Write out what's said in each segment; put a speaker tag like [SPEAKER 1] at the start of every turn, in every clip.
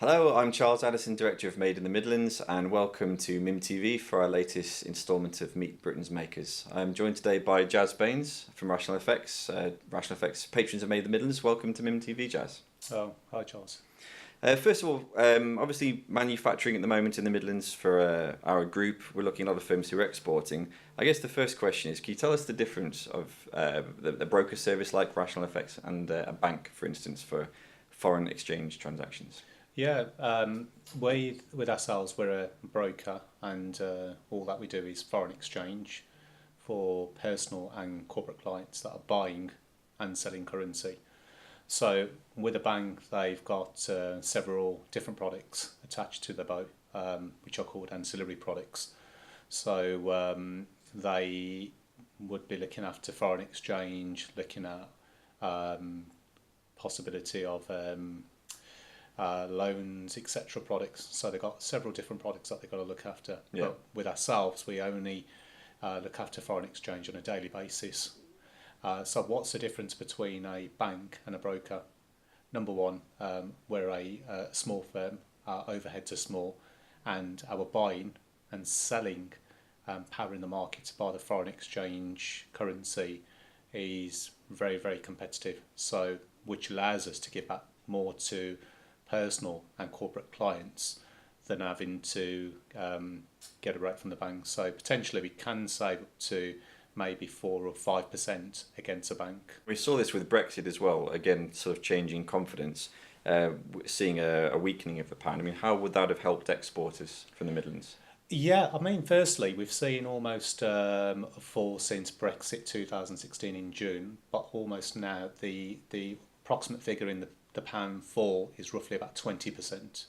[SPEAKER 1] Hello, I'm Charles Addison, Director of Made in the Midlands, and welcome to MIM TV for our latest instalment of Meet Britain's Makers. I'm joined today by Bains from Rational Effects. Rational Effects patrons of Made in the Midlands. Welcome to MIM TV, Jazz.
[SPEAKER 2] Oh, hi Charles.
[SPEAKER 1] First of all, obviously manufacturing at the moment in the Midlands for our group, we're looking at a lot of firms who are exporting. I guess the first question is, can you tell us the difference of the broker service like Rational Effects and a bank, for instance, for foreign exchange transactions?
[SPEAKER 2] Yeah, with ourselves, we're a broker, and all that we do is foreign exchange for personal and corporate clients that are buying and selling currency. So with a bank, they've got several different products attached to the bow, which are called ancillary products. So they would be looking after foreign exchange, looking at possibility of loans, etc. products. So they've got several different products that they've got to look after.
[SPEAKER 1] Yeah.
[SPEAKER 2] But with ourselves, we only look after foreign exchange on a daily basis. So what's the difference between a bank and a broker? Number one, we're a small firm, our overheads are small, and our buying and selling power in the market to buy the foreign exchange currency is very, very competitive. So which allows us to give back more to personal and corporate clients than having to get a rate from the bank. So potentially we can save up to maybe 4 or 5% against a bank.
[SPEAKER 1] We saw this with Brexit as well, again, sort of changing confidence, seeing a weakening of the pound. I mean, how would that have helped exporters from the Midlands?
[SPEAKER 2] Yeah, I mean, firstly, we've seen almost a fall since Brexit 2016 in June, but almost now the approximate figure in the pound fall is roughly about 20%.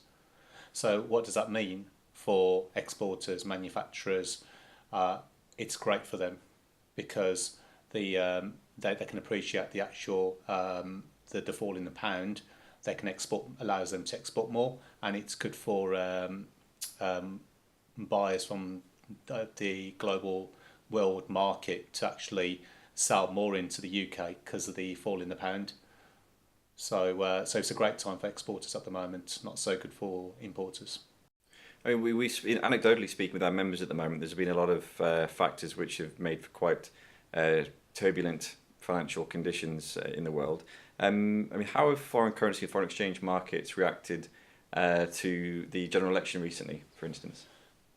[SPEAKER 2] So what does that mean for exporters, manufacturers? It's great for them because they can appreciate the actual the fall in the pound. They can export, allows them to export more, and it's good for buyers from the global world market to actually sell more into the UK because of the fall in the pound. So it's a great time for exporters at the moment, not so good for importers.
[SPEAKER 1] I mean, we anecdotally speaking with our members at the moment, there's been a lot of factors which have made for quite turbulent financial conditions in the world. I mean, how have foreign currency and foreign exchange markets reacted to the general election recently, for instance?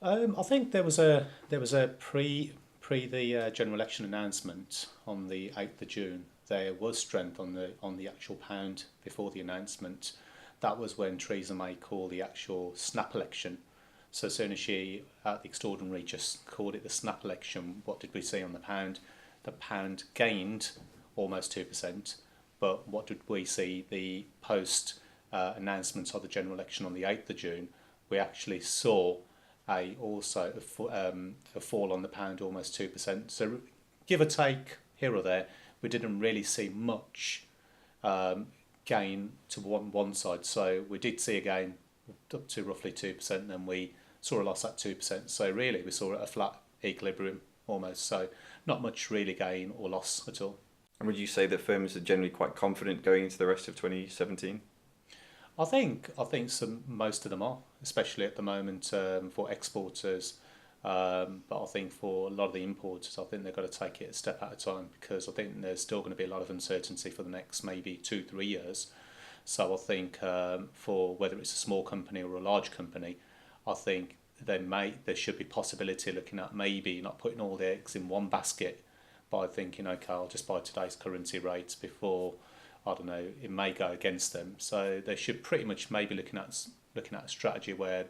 [SPEAKER 2] I think there was a pre the general election announcement on the 8th of June. There was strength on the actual pound before the announcement. That was when Theresa May called the actual snap election. So as soon as she, at the extraordinary, just called it the snap election, what did we see on the pound? The pound gained almost 2%. But what did we see? The post announcement of the general election on the 8th of June, we actually saw a fall on the pound almost 2%. So give or take here or there, we didn't really see much gain to one side. So we did see a gain up to roughly 2%, and then we saw a loss at 2%. So really we saw a flat equilibrium almost. So not much really gain or loss at all.
[SPEAKER 1] And would you say that firms are generally quite confident going into the rest of 2017?
[SPEAKER 2] I think most of them are, especially at the moment for exporters. But I think for a lot of the importers, I think they've got to take it a step at a time, because I think there's still going to be a lot of uncertainty for the next maybe 2-3 years. So I think for whether it's a small company or a large company, I think there should be possibility looking at maybe not putting all the eggs in one basket by thinking, okay, I'll just buy today's currency rates before, I don't know, it may go against them. So they should pretty much maybe looking at a strategy where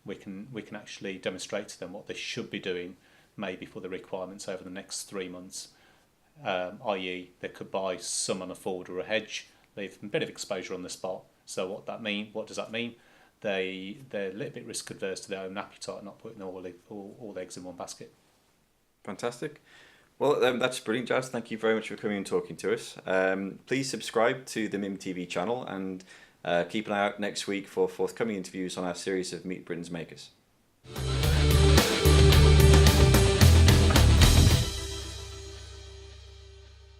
[SPEAKER 2] we can actually demonstrate to them what they should be doing maybe for the requirements over the next 3 months, i.e. they could buy some on a forward or a hedge, leave a bit of exposure on the spot. So what does that mean? They're a little bit risk adverse to their own appetite, not putting all the eggs in one basket.
[SPEAKER 1] Fantastic. Well, that's brilliant, Jazz. Thank you very much for coming and talking to us. Please subscribe to the MIM TV channel and keep an eye out next week for forthcoming interviews on our series of Meet Britain's Makers.